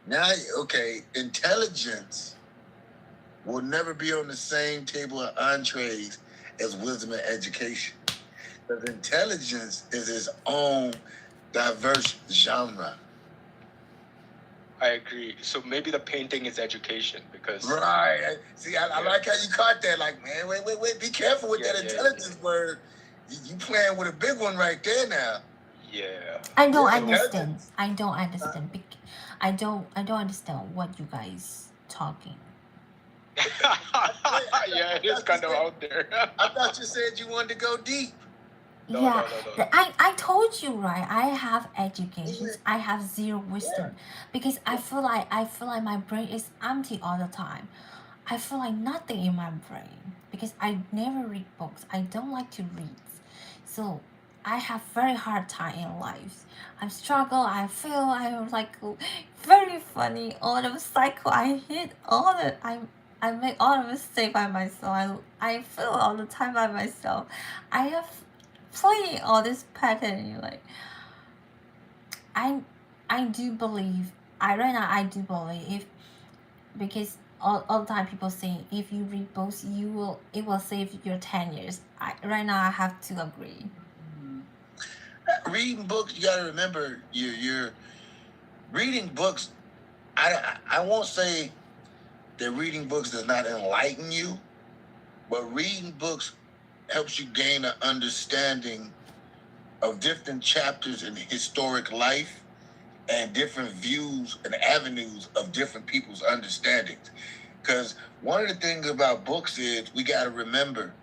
now, okay, intelligence will never be on the same table of entrees as wisdom and education. Because intelligence is its own diverse genre. I agree. So maybe the painting is education because Right. See, I like how you caught that. Like, man, wait. Be careful with that intelligence word. You playing with a big one right there now. Yeah. I don't understand. I don't understand. I don't understand what you guys talking. Yeah, it is kind of out there. I thought you said you wanted to go deep. Yeah, I told you, right. I have education. I have zero wisdom because I feel like my brain is empty all the time. I feel like nothing in my brain because I never read books. I don't like to read, so I have very hard time in life. I struggle. I feel I'm like very funny. All the cycle I hit all the I make all the mistake by myself. I feel all the time by myself. I have playing all this pattern. Like I I do believe right now I do believe if because all the time people say if you read books it will save your 10 years. Right now I have to agree. Reading books, you got to remember you're reading books. I won't say that reading books does not enlighten you, but reading books helps you gain an understanding of different chapters in historic life and different views and avenues of different people's understandings. Because one of the things about books is we got to remember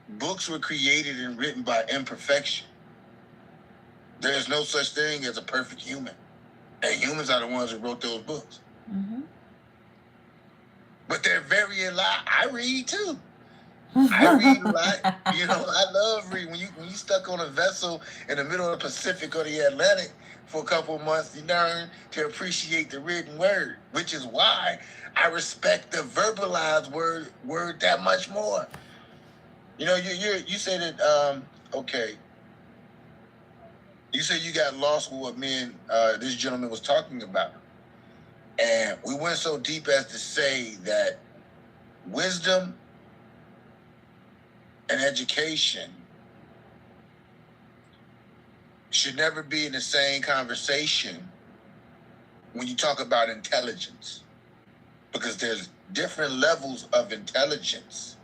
books were created and written by imperfection. There's no such thing as a perfect human. And humans are the ones who wrote those books. Mm-hmm. But they're very alive. I read too. I read a lot. I love reading. When you stuck on a vessel in the middle of the Pacific or the Atlantic for a couple of months, you learn to appreciate the written word, which is why I respect the verbalized word that much more. You said that okay. You said you got lost with what me and this gentleman was talking about. And we went so deep as to say that wisdom and education should never be in the same conversation when you talk about intelligence. Because there's different levels of intelligence.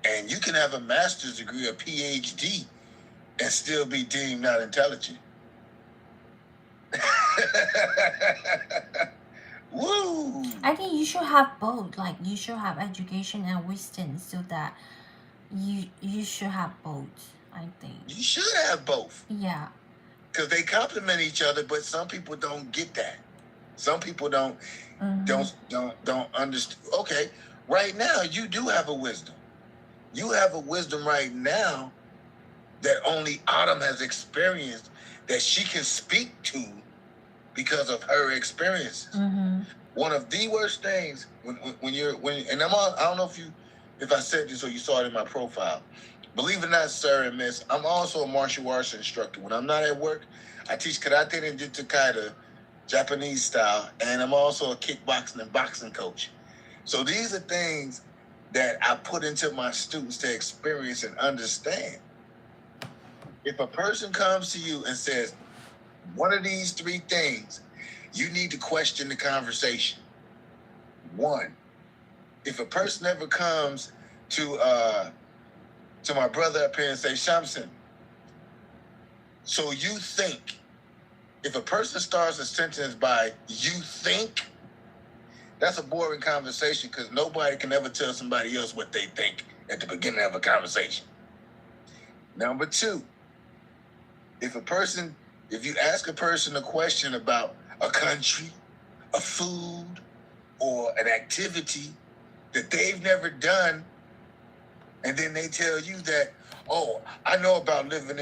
And you can have a master's degree, a PhD, and still be deemed not intelligent. Woo! I think you should have both. Like you should have education and wisdom, so that you should have both. I think you should have both. Yeah. Because they complement each other, but some people don't get that. Some people don't understand. Okay, right now you do have a wisdom. You have a wisdom right now that only Autumn has experienced that she can speak to because of her experiences. Mm-hmm. One of the worst things when I don't know if I said this or you saw it in my profile. Believe it or not, sir and miss, I'm also a martial arts instructor. When I'm not at work, I teach karate and jutsu Japanese style, and I'm also a kickboxing and boxing coach. So these are things that I put into my students to experience and understand. If a person comes to you and says, one of these three things, you need to question the conversation. One, if a person ever comes to my brother up here and say, Shamson, so you think, if a person starts a sentence by you think, that's a boring conversation because nobody can ever tell somebody else what they think at the beginning of a conversation. Number two, if you ask a person a question about a country, a food, or an activity that they've never done, and then they tell you that, oh, I know about living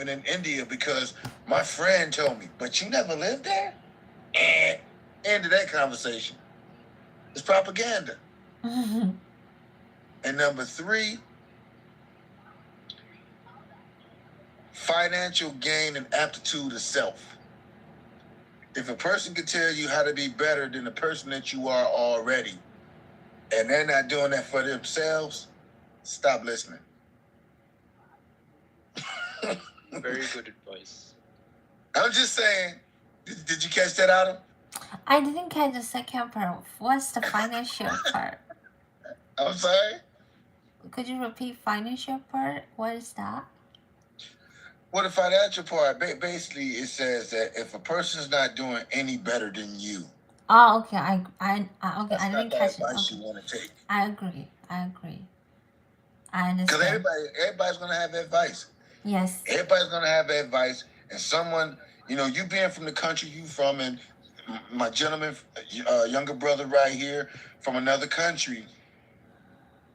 in India because my friend told me, but you never lived there? And end of that conversation. It's propaganda. Mm-hmm. And number three, financial gain and aptitude of self. If a person can tell you how to be better than the person that you are already, and they're not doing that for themselves, stop listening. Very good advice. I'm just saying. Did you catch that, Adam? I didn't catch the second part. What's the financial part? I'm sorry? Could you repeat financial part? What is that? Well, the financial part, basically, it says that if a person's not doing any better than you, Oh, okay. Okay. that's I not didn't the catch it. advice Okay. you want to take. I agree. I Because understand. everybody's gonna have advice. Yes. Everybody's gonna have advice, and someone, you being from the country you from, and my gentleman, younger brother right here from another country,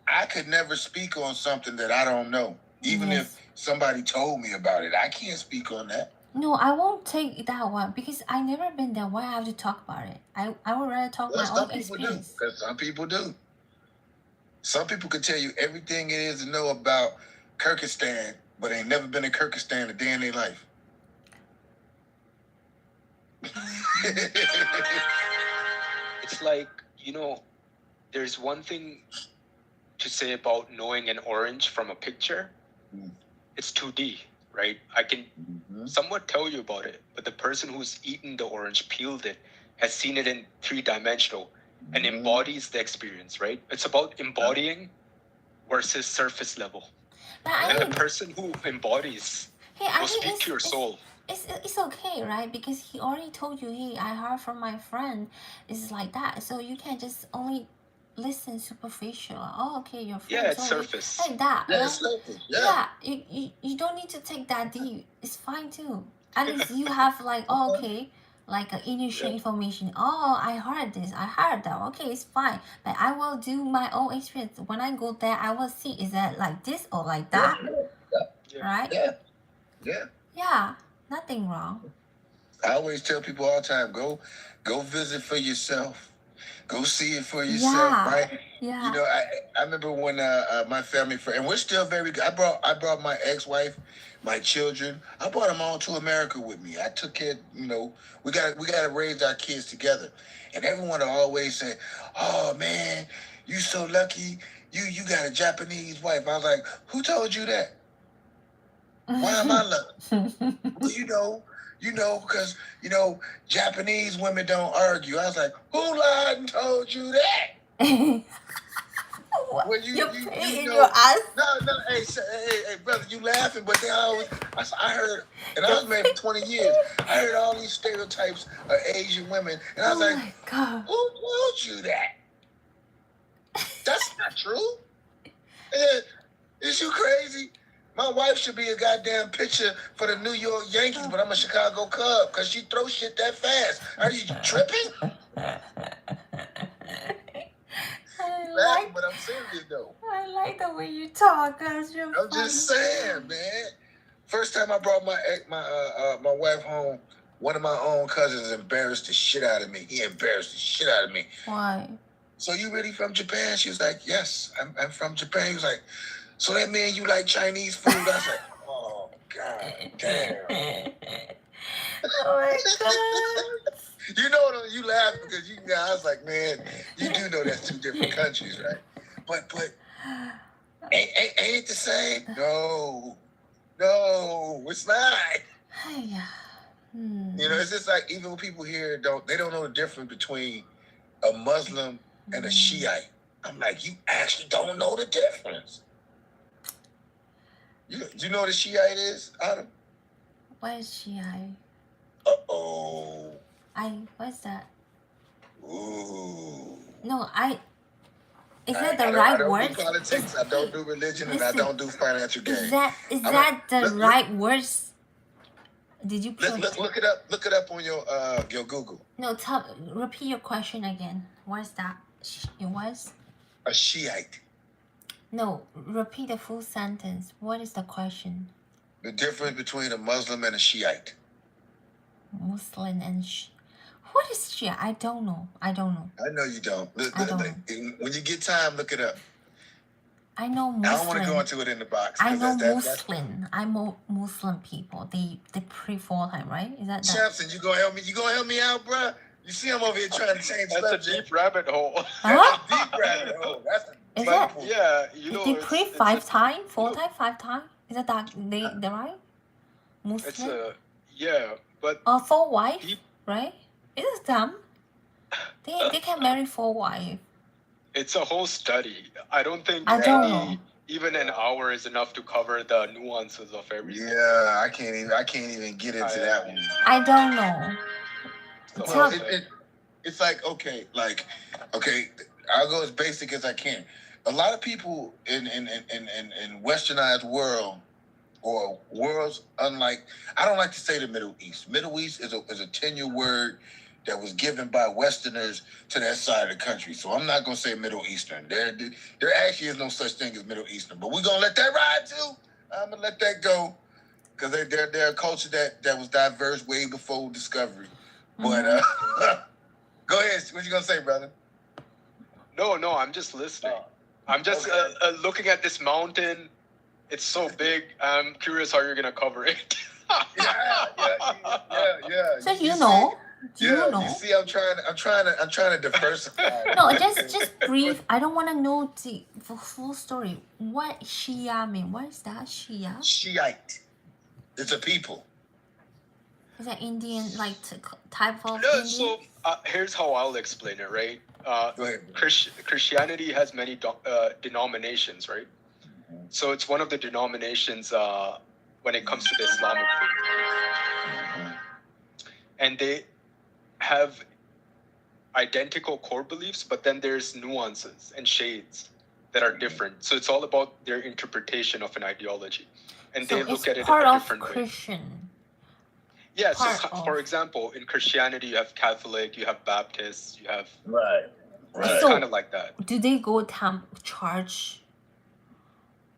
I could never speak on something that I don't know, even if somebody told me about it. I can't speak on that. No, I won't take that one because I never been there. Why I have to talk about it? I would rather talk my own experience. Because some people do. Some people could tell you everything it is to know about Kyrgyzstan, but ain't never been to Kyrgyzstan a day in their life. It's like, there's one thing to say about knowing an orange from a picture. It's 2D, right? I can somewhat tell you about it, but the person who's eaten the orange, peeled it, has seen it in 3-dimensional and embodies the experience, right? It's about embodying versus surface level. And the person who embodies will speak to your soul. It's okay, right? Because he already told you, hey, I heard from my friend. It's like that. So you can just only listen superficial. Oh, okay, your friend. Yeah, it's surface. Like that. Yeah, it's surface. Yeah. You don't need to take that deep. It's fine too. At least you have like, oh, okay, like initial information. Oh, I heard this. I heard that. Okay, it's fine. But I will do my own experience. When I go there, I will see, is that like this or like that? Yeah. Right? Yeah. Yeah. Nothing wrong. I always tell people all the time, go visit for yourself. Go see it for yourself, right? Yeah. I remember when my family friend, and we're still very good. I brought my ex-wife, my children. I brought them all to America with me. I took care. We gotta raise our kids together. And everyone will always say, "Oh man, you so lucky. You got a Japanese wife." I was like, "Who told you that? Why am I lucky?" Well, because Japanese women don't argue. I was like, who lied and told you that? Well, you in your eyes. No, hey, brother, you laughing, but they always, I heard, and I was married for 20 years. I heard all these stereotypes of Asian women, and I was like, my God. Who told you that? That's not true. Is you crazy? My wife should be a goddamn pitcher for the New York Yankees, but I'm a Chicago Cub because she throws shit that fast. Are you tripping? But I'm serious though. I like the way you talk, cause you're I'm just saying, man. First time I brought my wife home, one of my own cousins embarrassed the shit out of me. He embarrassed the shit out of me. Why? So you really from Japan? She was like, yes, I'm from Japan. He was like, so that mean you like Chinese food? I was like, oh, God damn. Oh, my God. You laugh because I was like, man, you do know that's two different countries, right? But ain't it the same? No, it's not. It's just like even people here don't know the difference between a Muslim and a Shiite. I'm like, you actually don't know the difference. Do you know what a Shiite is, Adam? What is Shiite? Uh-oh. What's that? Ooh. No, is that the right word? I don't do politics, I don't do religion, and I don't do financial gain. Is that the right words? Did you put... Look it up. Look it up on your Google. No, repeat your question again. What's that? It was? A Shiite. No, repeat the full sentence. What is the question? The difference between a Muslim and a Shiite. Muslim and what is Shia? I don't know. I know you don't. I don't know. When you get time, look it up. I know I don't want to go Muslim. into it in the box I because know that's Muslim. I know Muslim people. They pray 4 times, right? Is that? Samson, you gonna help me? You gonna help me out, bruh? You see, I'm over here trying to change That's a subject. deep rabbit hole. Huh? That's a deep rabbit hole. That's a Is deep that? hole. Yeah, you know, They pray it's 5 times, 4 look, times, 5 times. Is that they right? it's Muslim a yeah, but or 4 wives, deep. right? It is them. They can marry 4 wives. It's a whole study. I don't think I don't know. any even an hour is enough to cover the nuances of everything. Yeah, I can't even get into that one. I don't know. So Well, Tell- it's like okay, I'll go as basic as I can. A lot of people in westernized world or worlds unlike, I don't like to say the Middle East. Middle East is a tenure word that was given by Westerners to that side of the country. So I'm not gonna say Middle Eastern. There actually is no such thing as Middle Eastern, but we're gonna let that ride too. I'm gonna let that go because they're a culture that was diverse way before discovery. But go ahead. What you gonna say, brother? No, I'm just listening. I'm just looking at this mountain. It's so big. I'm curious how you're gonna cover it. Yeah. So you know. Do you know? You see, I'm trying to diversify. No, just brief. I don't want to know the full story. What Shia mean? What is that Shia? Shiite. It's a people. Is that Indian like type of No, Indian? so here's how I'll explain it, right? Go ahead. Christianity has many denominations, right? So it's one of the denominations when it comes to the Islamic faith. And they have identical core beliefs, but then there's nuances and shades that are different. So it's all about their interpretation of an ideology. And So they look it's at it part in a of different way. Christian. Yeah, so part of- for example, in Christianity, you have Catholic, you have Baptist, you have... Right. It's So- kind of like that. Do they go church?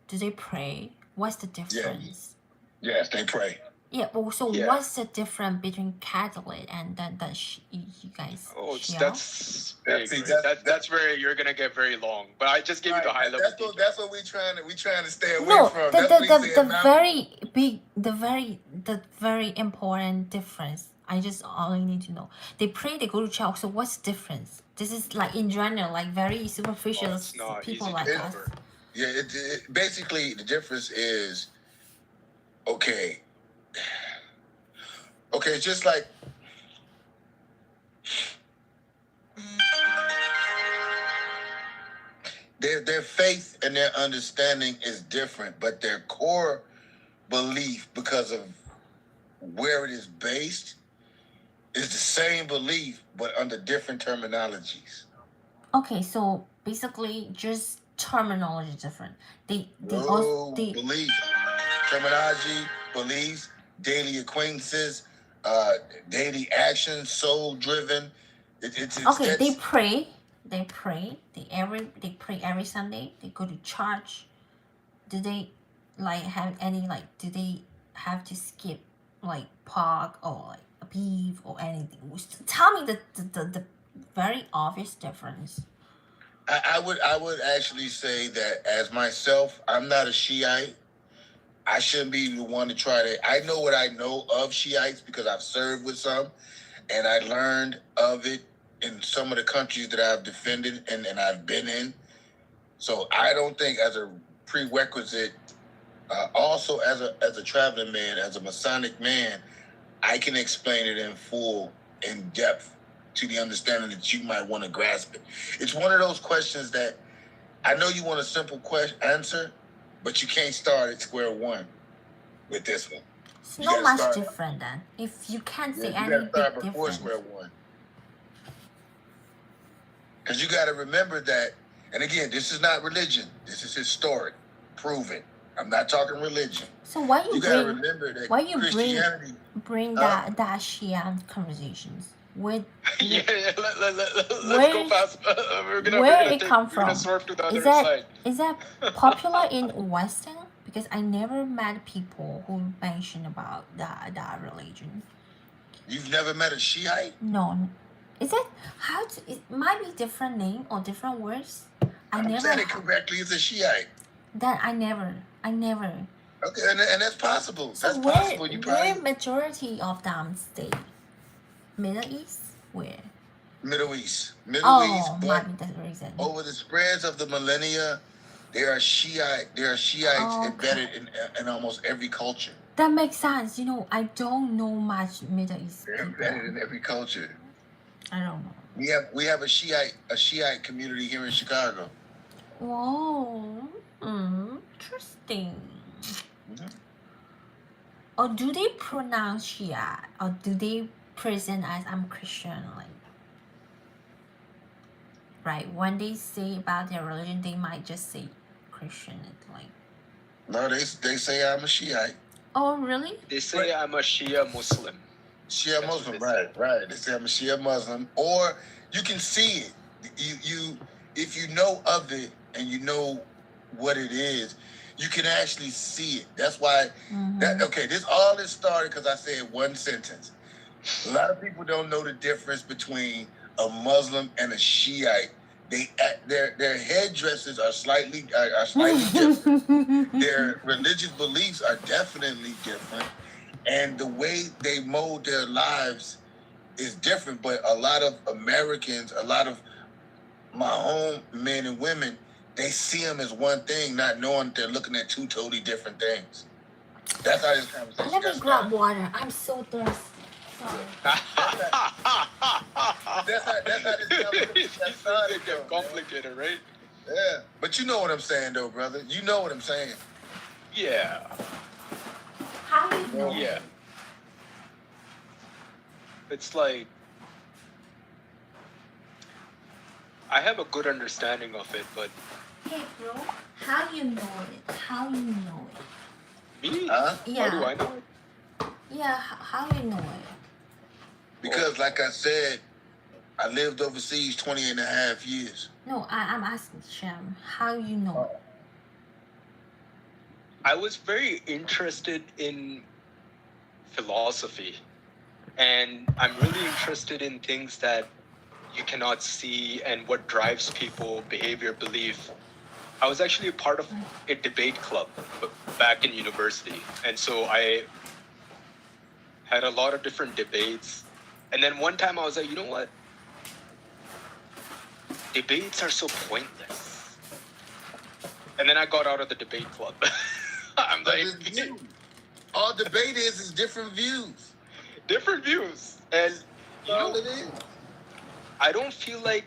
Do they pray? What's the difference? Yes, they pray. Yeah. Well, so Yeah. what's the difference between Catholic and you guys? Oh, Shia? that's big. See, right? That's where you're gonna get very long. But I just gave you the high level. That's what we trying to stay away No, from. the very important difference. I just only need to know. They pray, they go to church. So what's the difference? This is like in general, like very superficial it's not people easy like to us. cover. Yeah, basically the difference is okay, just like their faith and their understanding is different, but their core belief, because of where it is based, is the same belief but under different terminologies. Okay, so basically just terminology different. They Belief, terminology, beliefs, daily acquaintances, daily actions, soul driven. Okay, they pray. They pray. They pray every Sunday. They go to church. Do they have any do they have to skip pork or beef or anything? Tell me the very obvious difference. I would actually say that as myself, I'm not a Shiite. I shouldn't be the one to try to. I know what I know of Shiites because I've served with some, and I learned of it in some of the countries that I've defended and I've been in. So I don't think as a prerequisite, also as a traveling man, as a Masonic man, I can explain it in full, in depth, to the understanding that you might want to grasp it. It's one of those questions that I know you want a simple answer, but you can't start at square one with this one. It's You not gotta much start- different then. If you can't say you any gotta start big before difference. square one. Because you got to remember that, and again, this is not religion. This is historic, proven. I'm not talking religion. So why You got to remember that Christianity. bring that Shia conversations with Yeah, let's Where- go fast. We're where it come we're from? gonna swerve to the other Is that side. is that popular in Western? Because I never met people who mention about that religion. You've never met a Shiite? No, is it it might be different name or different words? I I'm never. saying it correctly. It's a Shiite. That I never. Okay, and that's possible. So That's possible. You where probably majority of them stay? Middle East? Where? Middle East, Oh, but might be the reason. over the spreads of the millennia, there are Shiites Okay. embedded in almost every culture. That makes sense. You know, I don't know much Middle East They're people. embedded in every culture. I don't know. We have a Shiite community here in Chicago. Whoa. Interesting. Mhm. Or do they pronounce Shia? Or do they present as I'm Christian? Like, right? When they say about their religion, they might just say Christian. It's like, No, they say I'm a Shiite. oh, really? They say I'm a Shia Muslim. Shia That's Muslim, what they say. right. They say I'm a Shia Muslim. Or you can see it. You if you know of it and you know what it is, you can actually see it. That's why this started because I said one sentence. A lot of people don't know the difference between a Muslim and a Shiite. Their headdresses are slightly different. Their religious beliefs are definitely different, and the way they mold their lives is different. But a lot of Americans, a lot of my own men and women, they see them as one thing, not knowing they're looking at two totally different things. That's how this conversation Let me got grab started. water. I'm so thirsty. Sorry. That's how this conversation got started. It get complicated, right? Yeah, but you know what I'm saying, though, brother. You know what I'm saying. Yeah. How do you know? Yeah. It's like I have a good understanding of it, but Hey, bro. How do you know it? How you know it? me? Huh? Yeah. How do I know it? Yeah. How you know it? Because, like I said, I lived overseas 20 and a half years. No, I'm asking Sham. How you know it? I was very interested in philosophy, and I'm really interested in things that you cannot see and what drives people, behavior, belief. I was actually a part of a debate club back in university, and so I had a lot of different debates. And then one time I was like, you know what? Debates are so pointless. And then I got out of the debate club. I'm like, all debate is different views. Different views. And you know, it is. I don't feel like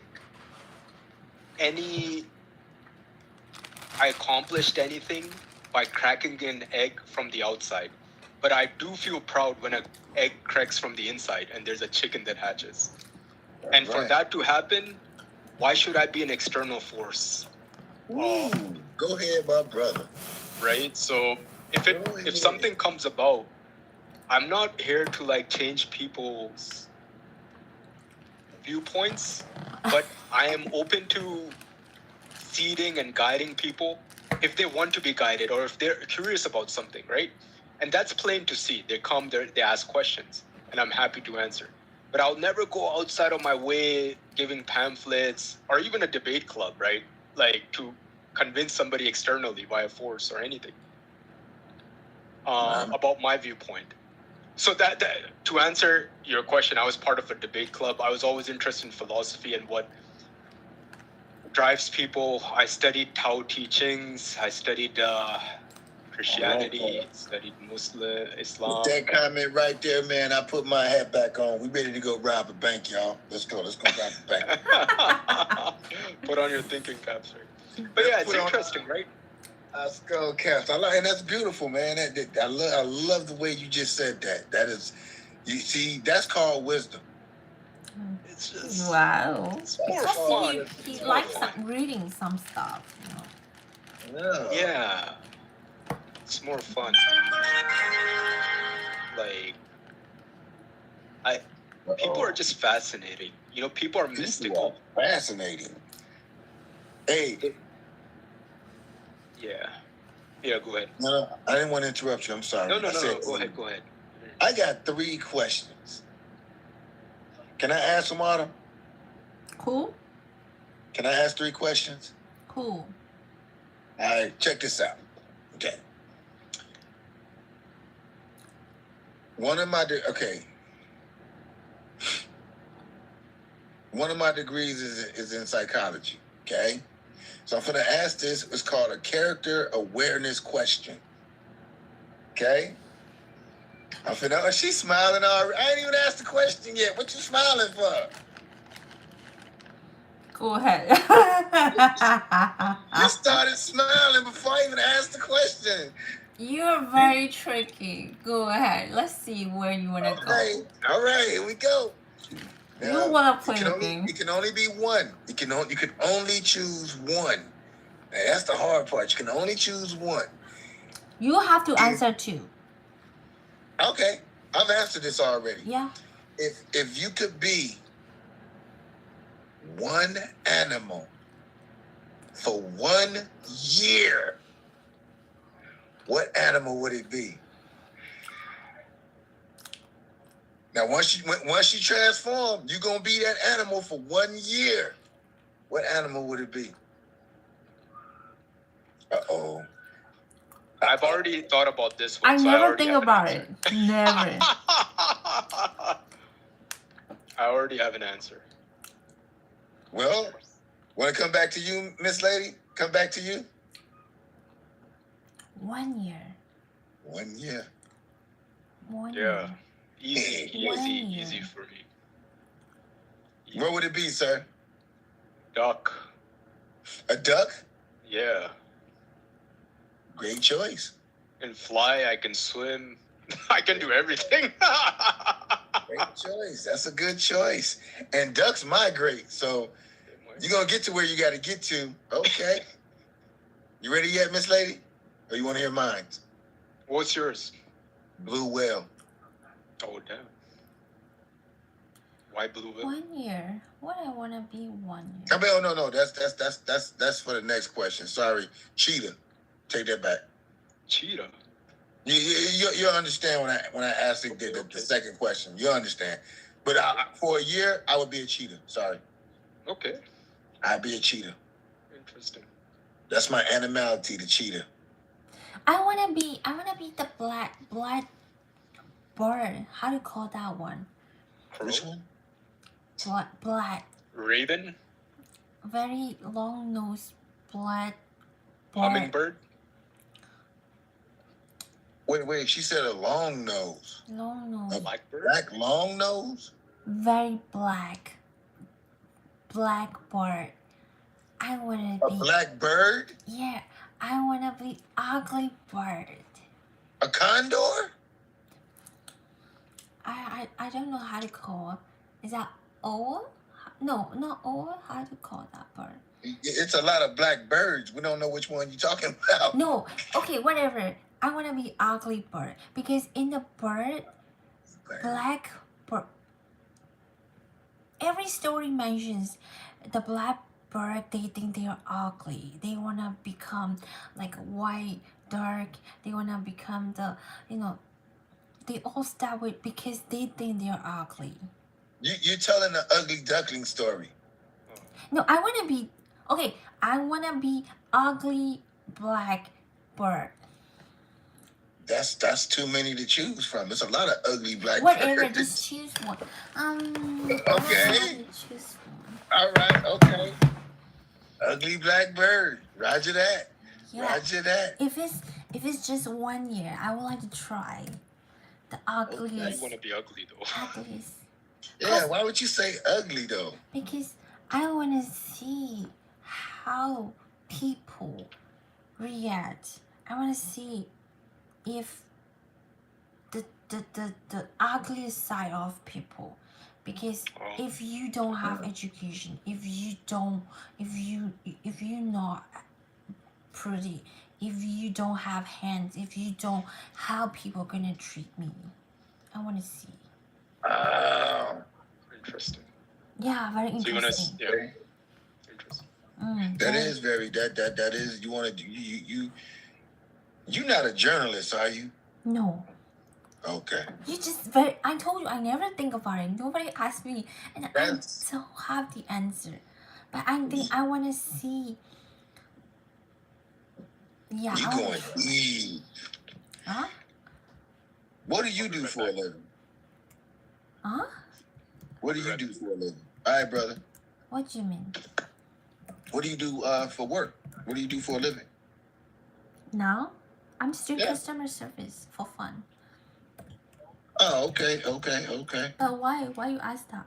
I accomplished anything by cracking an egg from the outside. But I do feel proud when an egg cracks from the inside and there's a chicken that hatches. And for that to happen, why should I be an external force? Ooh, go ahead, my brother. Right? So if something comes about, I'm not here to like change people's viewpoints, but I am open to seeding and guiding people if they want to be guided or if they're curious about something, right? And that's plain to see. They come there, they ask questions, and I'm happy to answer. But I'll never go outside of my way giving pamphlets or even a debate club, right? Like to convince somebody externally via force or anything about my viewpoint. So that to answer your question, I was part of a debate club. I was always interested in philosophy and what drives people. I studied Tao teachings. I studied Christianity, studied Islam. With that comment right there, man, I put my hat back on. We ready to go rob a bank, y'all. Let's go rob a bank. Put on your thinking caps, right? But yeah, it's interesting, right? Skull caps. And that's beautiful, man. I love the way you just said that. That is, you see, that's called wisdom. It's just wow. It's more fun. He likes reading some stuff, you know. Yeah. It's more fun. Like, people are just fascinating. You know, people are mystical. Fascinating. Hey. Yeah. Yeah, go ahead. No, I didn't want to interrupt you. I'm sorry. No. Go ahead. I got 3 questions. Can I ask them, Autumn? Cool. Can I ask 3 questions? Cool. All right, check this out. Okay. One of my degrees is in psychology. Okay. So I'm gonna ask this. It's called a character awareness question. Okay. I'm finna. Oh, she's smiling already. I ain't even asked the question yet. What you smiling for? Go ahead. You started smiling before I even asked the question. You're very tricky. Go ahead. Let's see where you wanna go. All right, here we go. Now, you wanna play the game? It can only be one. You can only choose one. And that's the hard part. You can only choose one. You have to answer two. Okay, I've answered this already. Yeah. If you could be one animal for 1 year, what animal would it be? Now, once you transform, you're gonna be that animal for 1 year. What animal would it be? Uh-oh. I've already thought about this one. I never think about it. Never. I already have an answer. Well, want to come back to you, Miss Lady? Come back to you? 1 year. 1 year. 1 Yeah. year. Easy for me. Easy. What would it be, sir? Duck. A duck? Yeah. Great choice. And fly, I can swim. I can do everything. Great choice. That's a good choice. And ducks migrate, so you're going to get to where you got to get to. Okay. You ready yet, Miss Lady? Or you want to hear mine? What's yours? Blue whale. Oh, damn. Why blue whale? 1 year. What I want to be 1 year. I mean, oh, no. That's for the next question. Sorry. Cheetah. Take that back. Cheetah. You understand when I asked the second question. You understand. But for a year, I would be a cheetah. Sorry. Okay. I'd be a cheetah. Interesting. That's my animality, the cheetah. I wanna be the black bird. How do you call that one? Which one? Black. Raven? Very long nose black bird. Hummingbird? Wait, she said a long nose. Long nose. A black long nose? Very black. Black bird. I wanna be a black bird? Yeah, I wanna be ugly bird. A condor? I don't know how to call it. Is that owl? No, not owl. How to call that bird? It's a lot of black birds. We don't know which one you're talking about. No, okay, whatever. I want to be ugly bird because in the bird, black bird. Every story mentions the black bird. They think they are ugly. They wanna become like white, dark. They wanna become They all start with because they think they are ugly. You're telling the ugly duckling story. No, I wanna be okay. I wanna be ugly black bird. That's too many to choose from. There's a lot of ugly black Whatever, birds. just choose one. Okay. Choose one. All right. Okay. Ugly black bird. Roger that. Yeah. Roger that. If it's just 1 year, I would like to try the ugliest. You want to be ugly though. Ugliest. Yeah. Why would you say ugly though? Because I want to see how people react. I want to see if the ugliest side of people. Because if you don't have education, if you're not pretty, if you don't have hands, if you don't, how people gonna treat me? I want to see. Interesting. Yeah, very interesting. Interesting. That is very that is you want to you're not a journalist, are you? No. Okay. You just I told you I never think about it. Nobody asked me, and I don't have the answer. But I think I want to see Yeah. You going deep. Huh? What do you do for a living? Huh? What do you do for a living? All right, brother. What do you mean? What do you do for work? What do you do for a living? Now, I'm still customer service for fun. Oh, okay. But why you ask that?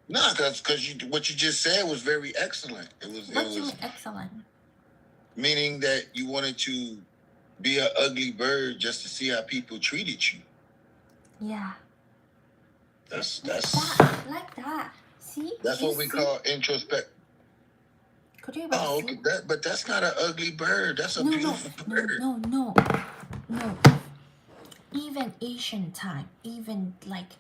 No, because what you just said was very excellent. What do you mean excellent? Meaning that you wanted to be an ugly bird just to see how people treated you. Yeah. That's like that. See? That's what we call introspect. Could you Oh, okay. But that's not an ugly bird. That's a beautiful bird. No. Even ancient time, even like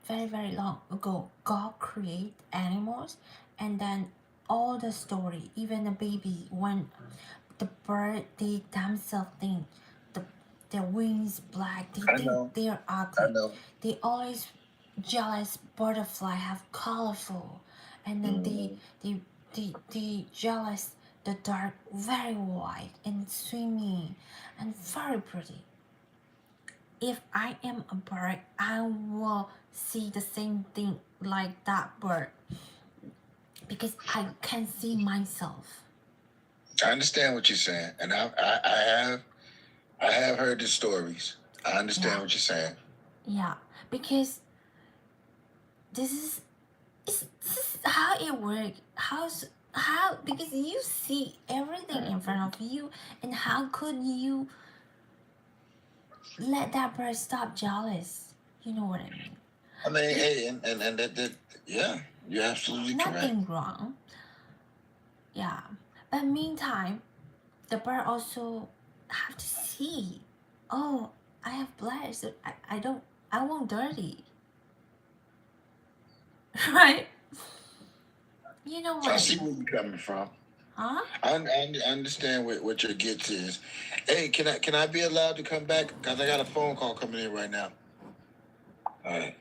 very, very long ago, God created animals, and then all the story, even the baby, when the bird, they themselves think their wings black, they think they're ugly. I know. They always jealous butterfly have colorful, and then they jealous the dark very white and swimming and very pretty. If I am a bird, I will see the same thing like that bird because I can see myself. I understand what you're saying, and I have heard the stories. I understand what you're saying. Yeah, because this is how it works. How because you see everything in front of you, and how could you let that bird stop jealous? You know what I mean? I mean, hey, and that yeah, you're absolutely correct. Nothing wrong. Yeah, but meantime, the bird also have to see. Oh, I have blood, so I won't dirty. Right? You know what I see where you're coming from. Huh? I understand what your gets is. Hey, can I be allowed to come back? Because I got a phone call coming in right now. All right.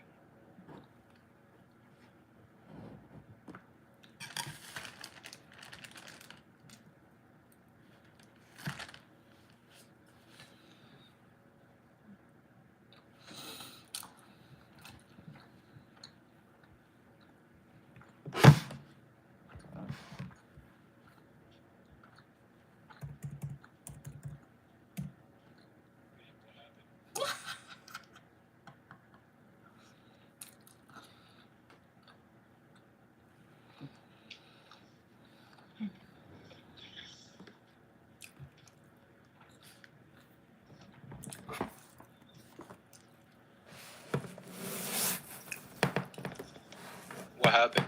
What happened?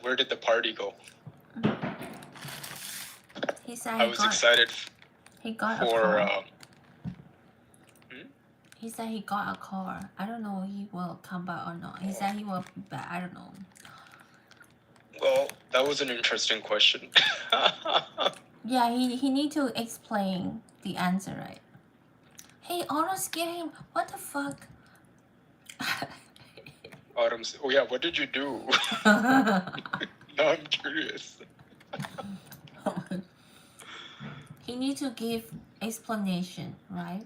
Where did the party go? He said I was excited he got for. a car. He said he got a car. I don't know if he will come back or not. He said he will be back. I don't know. Well, that was an interesting question. Yeah, he need to explain the answer, right? Hey, Autumn scared him. What the fuck? Autumn, oh yeah, what did you do? Now I'm curious. He need to give explanation, right?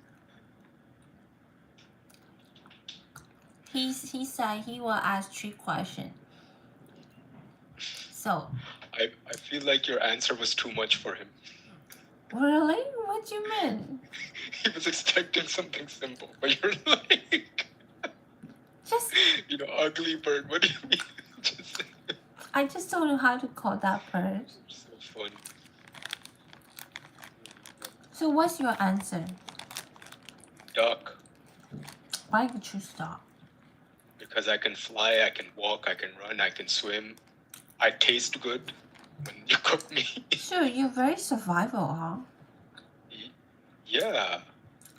He said he will ask 3 questions. So I feel like your answer was too much for him. Really? What do you mean? He was expecting something simple, but you're like, just ugly bird. What do you mean? I just don't know how to call that bird. So funny. So what's your answer? Duck. Why would you stop? Because I can fly, I can walk, I can run, I can swim. I taste good when you cook me. Sure, you're very survival, huh? Yeah.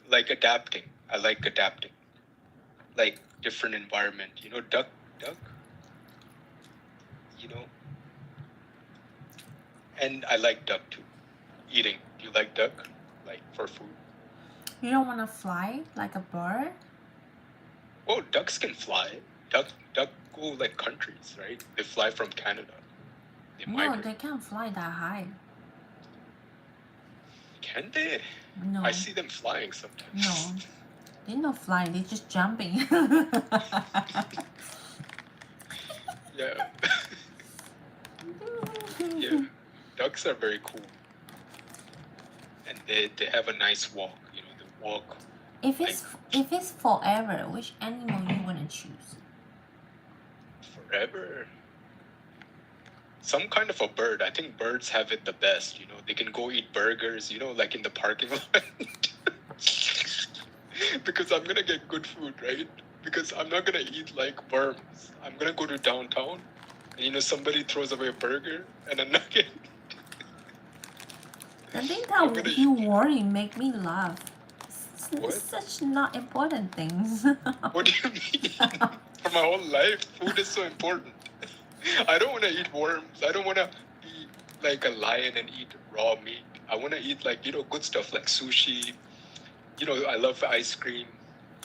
Like adapting. I like adapting. Like different environment. Duck. And I like duck too. Eating. Do you like duck? Like for food? You don't want to fly like a bird? Oh, ducks can fly. Duck go like countries, right? They fly from Canada. No, they can't fly that high. Can they? No. I see them flying sometimes. No. They're not flying, they're just jumping. Yeah. Yeah. Ducks are very cool. And they have a nice walk. You know, they walk. If it's forever, which animal you wanna choose? Forever. Some kind of a bird. I think birds have it the best. You know, they can go eat burgers. You know, like in the parking lot. Because I'm gonna get good food, right? Because I'm not gonna eat like worms. I'm gonna go to downtown, and you know, somebody throws away a burger and a nugget. The thing that you worry make me laugh. What? Such not important things. What do you mean? For my whole life, food is so important. I don't want to eat worms. I don't want to be like a lion and eat raw meat. I want to eat like, you know, good stuff like sushi. You know, I love ice cream.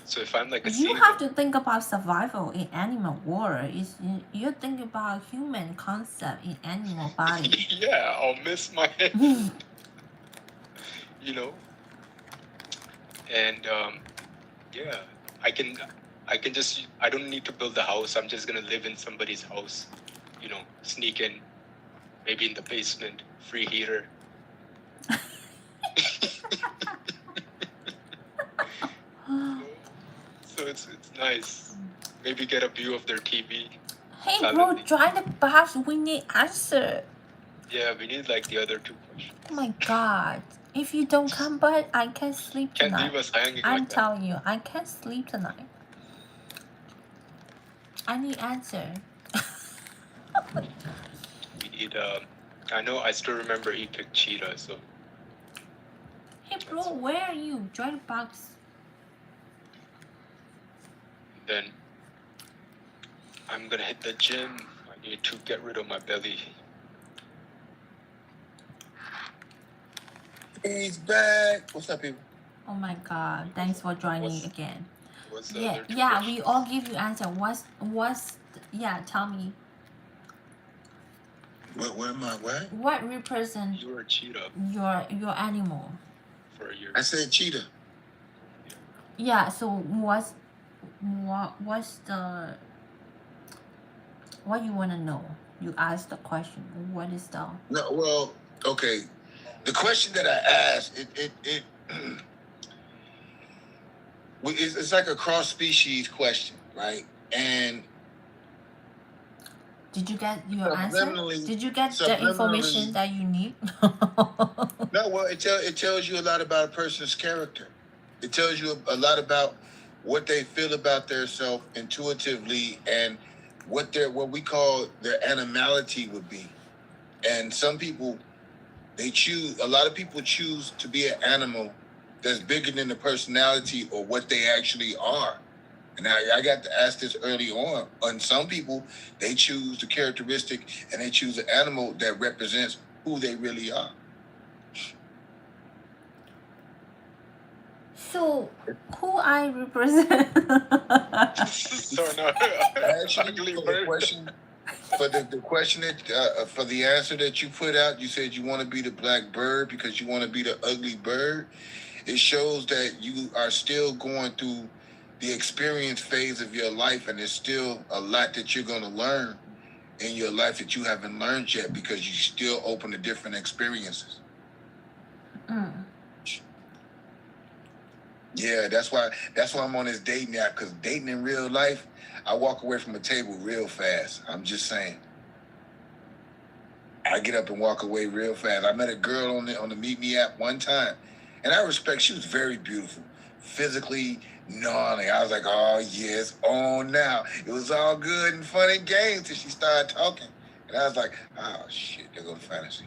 So if I'm like a you have to think about survival in animal world. You think about human concept in animal body. Yeah, I'll miss my head. You know, and yeah, I can just, I don't need to build a house. I'm just gonna live in somebody's house. You know, sneak in, maybe in the basement, free heater. So it's nice. Maybe get a view of their TV. Hey bro, join the box. We need answer. Yeah, we need like the other two questions. Oh my god. If you don't come back, I can't sleep tonight. Can't leave us hanging I'm like telling you, I can't sleep tonight. I need answer. We need I know, I still remember he picked cheetah, so. Hey bro, where are you? Join the box. Then I'm gonna hit the gym. I need to get rid of my belly. He's back. What's up, people? Oh my god, thanks for joining again. What's the other two questions? We all give you answer. Tell me. What am I? What? What represent You're a cheetah. Your animal? For a year. I said cheetah. Yeah. So what's the what you want to know? You asked the question. What is the? No. Well, okay. The question that I asked, it's like a cross species question, right? And did you get your answer? Did you get the information that you need? No, well, it tells you a lot about a person's character. It tells you a lot about what they feel about themselves intuitively and what we call their animality would be. And some people, a lot of people choose to be an animal that's bigger than the personality or what they actually are. And I got to ask this early on. And some people, they choose the characteristic and they choose an animal that represents who they really are. So, who I represent? Actually, for the question that for the answer that you put out, you said you want to be the black bird because you want to be the ugly bird. It shows that you are still going through the experience phase of your life, and there's still a lot that you're going to learn in your life that you haven't learned yet because you're still open to different experiences. Yeah, that's why I'm on this dating app, because dating in real life, I walk away from a table real fast. I'm just saying. I get up and walk away real fast. I met a girl on the Meet Me app one time, and I respect, she was very beautiful, physically gnarly. I was like, oh yeah, it's on now. It was all good and fun and games till she started talking. And I was like, oh shit, there go the fantasy.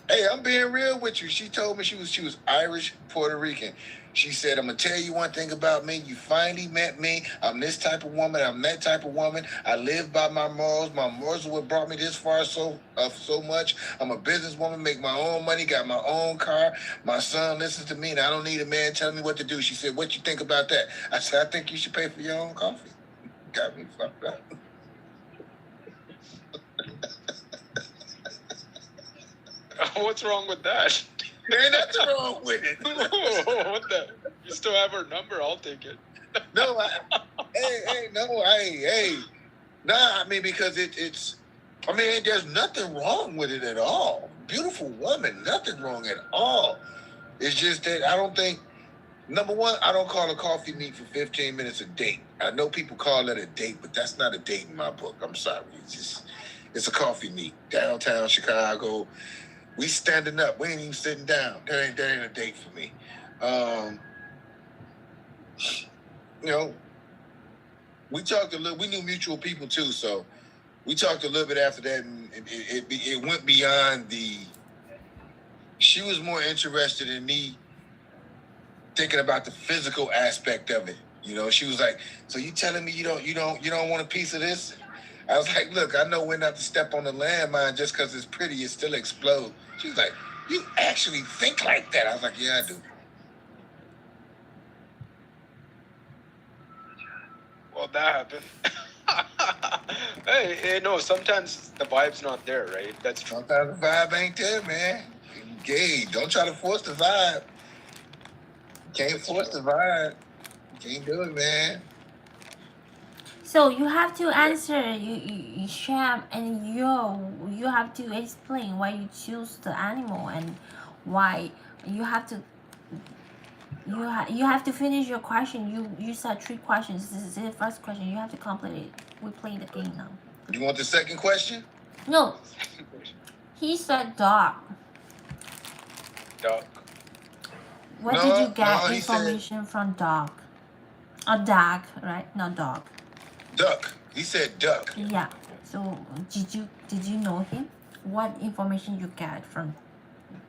Hey, I'm being real with you. She told me she was Irish, Puerto Rican. She said, I'm going to tell you one thing about me. You finally met me. I'm this type of woman. I'm that type of woman. I live by my morals. My morals are what brought me this far so much. I'm a businesswoman, make my own money, got my own car. My son listens to me, and I don't need a man telling me what to do. She said, what you think about that? I said, I think you should pay for your own coffee. Got me fucked up. What's wrong with that? There ain't nothing wrong with it. What the? You still have her number? I'll take it. No, hey. Nah, I mean, because it's, I mean, there's nothing wrong with it at all. Beautiful woman, nothing wrong at all. It's just that I don't think, number one, I don't call a coffee meet for 15 minutes a date. I know people call that a date, but that's not a date in my book. I'm sorry. It's a coffee meet. Downtown Chicago. We standing up. We ain't even sitting down. That ain't a date for me. You know, we talked a little. We knew mutual people too, so we talked a little bit after that, and it went beyond the. She was more interested in me thinking about the physical aspect of it. You know, she was like, "So you telling me you don't want a piece of this?" I was like, "Look, I know when not to step on the landmine just because it's pretty, it still explode." She was like, "You actually think like that?" I was like, "Yeah, I do." Well, that happened. Hey, no, sometimes the vibe's not there, right? That's true. Sometimes the vibe ain't there, man. Gay, don't try to force the vibe. Can't force the vibe. Can't do it, man. So you have to answer, you Sham, and you have to explain why you choose the animal and why you have to you have to finish your question. You said 3 questions. This is the first question. You have to complete it. We play the game now. You want the second question? No, he said dog. Duck. What No, did you get he information from dog? A dog, right? Not dog. Duck. He said duck. Yeah. So did you know him? What information you get from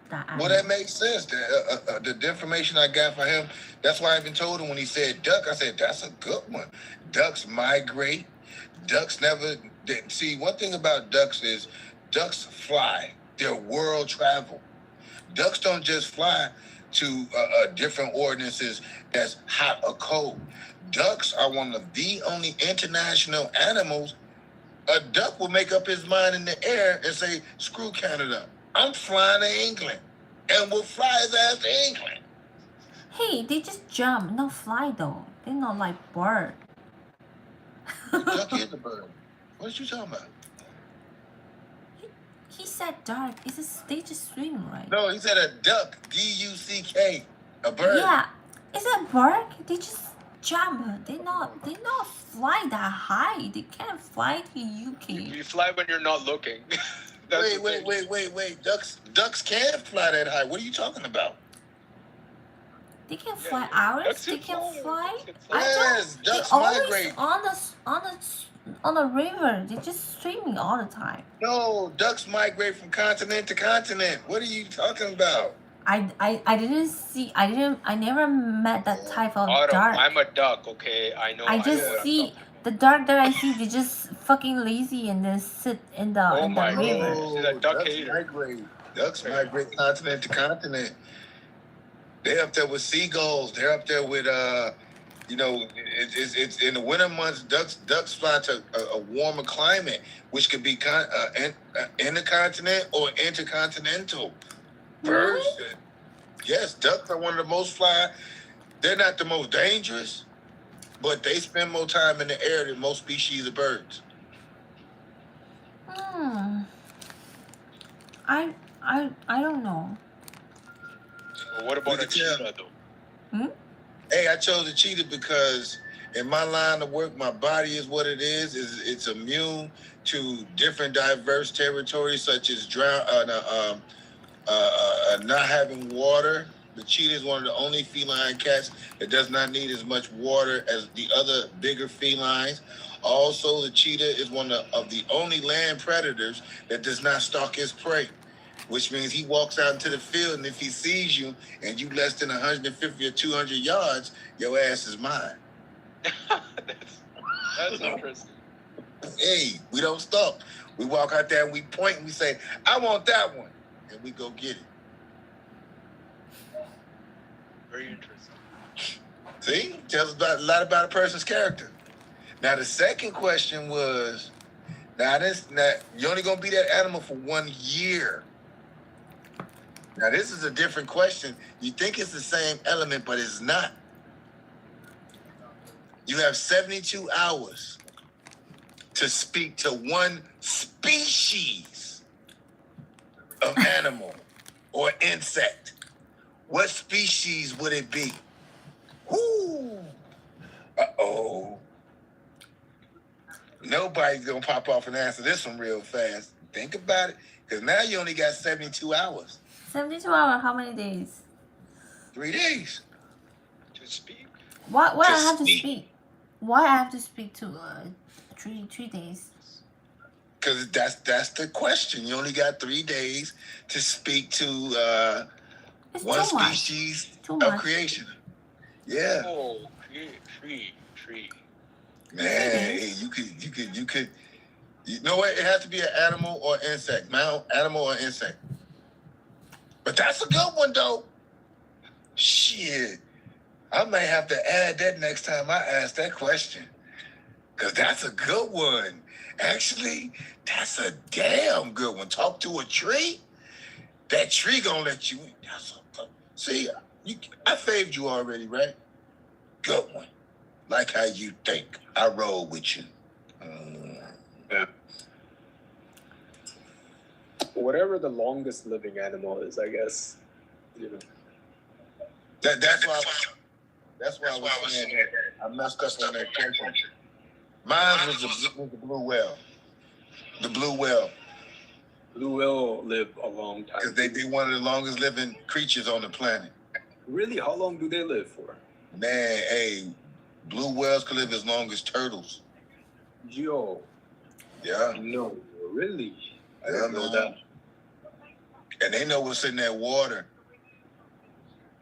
that animal? Well, that makes sense. The information I got for him, that's why I even told him when he said duck, I said, that's a good one. Ducks migrate. Ducks never... See, one thing about ducks is ducks fly. They're world travel. Ducks don't just fly to different ordinances that's hot or cold. Ducks are one of the only international animals. A duck will make up his mind in the air and say, screw Canada. I'm flying to England. And will fly his ass to England. Hey, they just jump, not fly though. They're not like bird. The duck is a bird. What you talking about? He said dark. They just swim, right? No, he said a duck. D-U-C-K. A bird. Yeah. Is it a bird? They just jump. They not fly that high. They can't fly to UK. You fly when you're not looking. Wait. Ducks can't fly that high. What are you talking about? They can fly hours. They can fly. Yes, ducks migrate. On the river. They're just swimming all the time. No, ducks migrate from continent to continent. What are you talking about? I didn't see. I never met that type of Autumn, duck. I'm a duck, okay? I know. I just see the duck that I see. They just fucking lazy and then sit in the river. She's a duck ducks hater. migrate. Ducks migrate continent to continent. They're up there with seagulls. They're up there with it's in the winter months. Ducks fly to a warmer climate, which could be intercontinental or intercontinental. Birds, yes, ducks are one of the most fly. They're not the most dangerous, but they spend more time in the air than most species of birds. I don't know. Well, what about a cheetah, though? Hey, I chose a cheetah because in my line of work, my body is what it is. It's immune to different diverse territories, such as not having water. The cheetah is one of the only feline cats that does not need as much water as the other bigger felines. Also, the cheetah is one of the only land predators that does not stalk his prey, which means he walks out into the field, and if he sees you and you less than 150 or 200 yards, your ass is mine. That's interesting. Hey, we don't stalk. We walk out there and we point and we say, I want that one. And we go get it. Very interesting. See? Tells a lot about a person's character. Now, the second question was, now you're only going to be that animal for 1 year. Now this is a different question. You think it's the same element, but it's not. You have 72 hours to speak to one species of animal or insect. What species would it be? Whoo! Uh-oh. Nobody's gonna pop off and answer this one real fast. Think about it, because now you only got 72 hours. 72 hours, how many days? 3 days. To speak. Why To I have to speak. speak? Why I have to speak to 3 days? Because that's the question. You only got 3 days to speak to It's one too much. species Too of much. creation. Yeah. Oh, free. Man, hey, you could. You know what? It has to be an animal or insect. Animal or insect. But that's a good one, though. Shit. I may have to add that next time I ask that question. Because that's a good one. Actually, that's a damn good one. Talk to a tree. That tree gonna let you in. See, I faved you already, right? Good one. Like how you think. I roll with you. Yeah. Whatever the longest living animal is, I guess. You know. That's why I was saying that. I messed up on that question. Mine was the blue whale. The blue whale. Blue whale live a long time. Because they one of the longest living creatures on the planet. Really? How long do they live for? Man, hey, blue whales can live as long as turtles. Yo. Yeah. No, really? I Yeah, didn't know man. that. And they know what's in that water.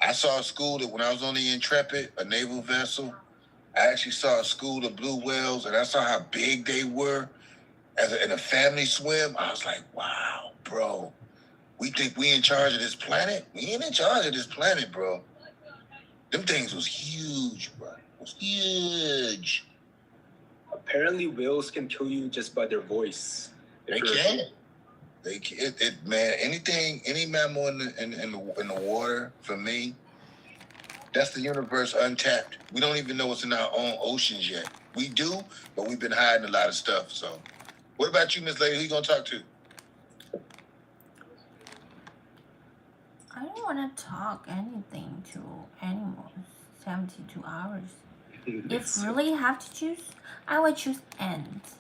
I saw a school that when I was on the Intrepid, a naval vessel, I actually saw a school of blue whales, and I saw how big they were in a family swim. I was like, wow, bro. We think we in charge of this planet? We ain't in charge of this planet, bro. Them things was huge, bro. It was huge. Apparently, whales can kill you just by their voice. They can. Man, any mammal in the water, for me, that's the universe untapped. We don't even know what's in our own oceans yet. We do, but we've been hiding a lot of stuff. So, what about you, Miss Lady? Who you gonna talk to? I don't want to talk anything to animals. 72 hours. If really have to choose, I would choose ants.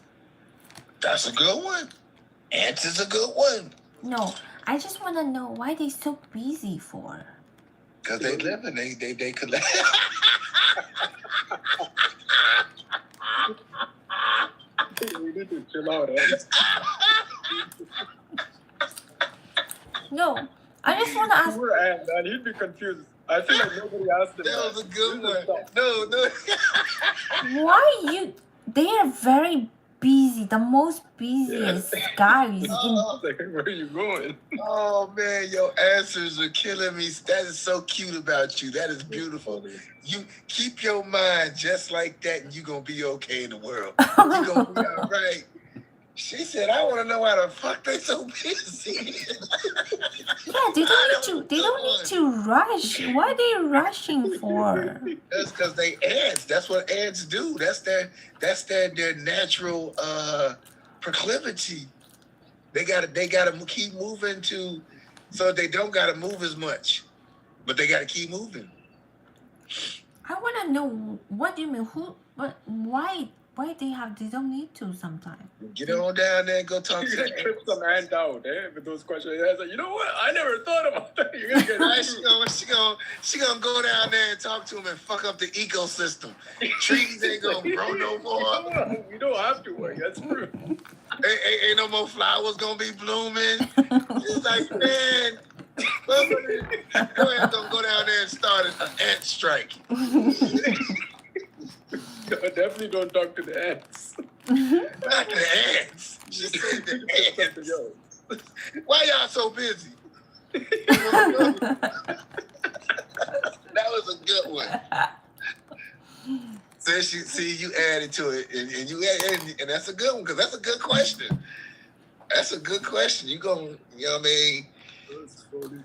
That's a good one. Ants is a good one. No, I just want to know why they so busy for. Because they live and they collect. We need to chill out, ants. No, I just want to ask. Poor ant, man. He'd be confused. I feel like nobody asked him. That was a good This is one. tough. No. Why you? They are very busy. The most busiest guys. Like, where are you going? Oh man, your answers are killing me. That is so cute about you. That is beautiful. You keep your mind just like that, and you're gonna be okay in the world. You're gonna be all right. She said, "I want to know why the fuck they so busy." Yeah, they don't need to rush. Why are they rushing for? That's because they ants. That's what ants do. That's their natural proclivity. They gotta keep moving so they don't gotta move as much, but they gotta keep moving. I want to know what do you mean? Why they don't need to sometimes? Get on down there and go talk You to just the trip some ant out, with those questions. I was like, you know what? I never thought about that. You're gonna get Right, she gonna go down there and talk to him and fuck up the ecosystem. Trees ain't gonna grow no more. We don't have to worry. That's true. Ain't no more flowers gonna be blooming. It's like, man, go ahead, go down there and start an ant strike. Definitely don't talk to the ants. Not the ants. She said the ants. Why y'all so busy? That was a good one. See, you added to it, and that's a good one because that's a good question. That's a good question. You know what I mean? That's funny.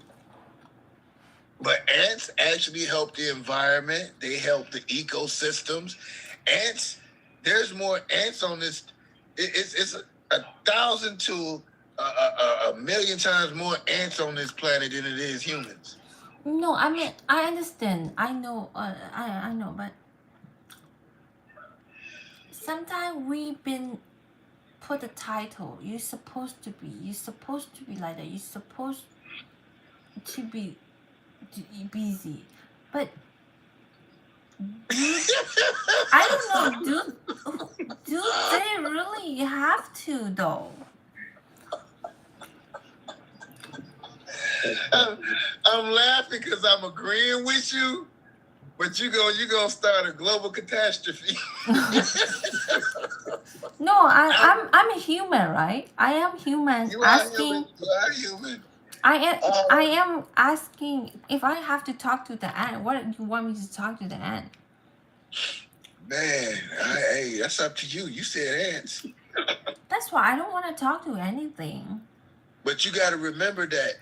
But ants actually help the environment. They help the ecosystems. Ants, there's more ants on this. It's 1,000 to a million times more ants on this planet than it is humans. No, I mean I understand. I know. I know, but sometimes we've been put a title. You're supposed to be. You're supposed to be like that. You're supposed to be busy, but I don't know. Do they really have to though? I'm laughing because I'm agreeing with you, but you gonna start a global catastrophe. No, I'm a human, right? I am human. You are human. You are human. I am asking if I have to talk to the ant. What do you want me to talk to the ant? Man, hey, that's up to you. You said ants. That's why I don't want to talk to anything. But you got to remember that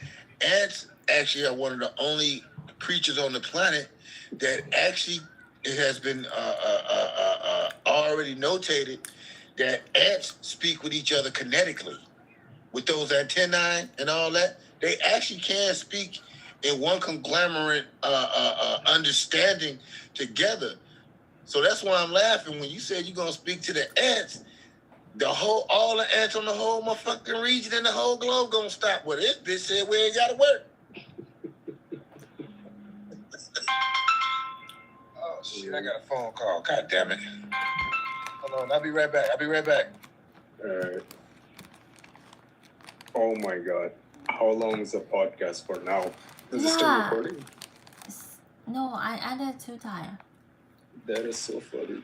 ants actually are one of the only creatures on the planet that actually it has been already notated that ants speak with each other kinetically. With those antennae and all that, they actually can speak in one conglomerate understanding together. So that's why I'm laughing when you said you're gonna speak to the ants. All the ants on the whole motherfucking region and the whole globe gonna stop. Well, this bitch said we ain't gotta work. Oh shit! I got a phone call. God damn it! Hold on, I'll be right back. All right. Oh my god. How long is the podcast for now? Is it still Yeah. recording? No, I added 2 times. That is so funny.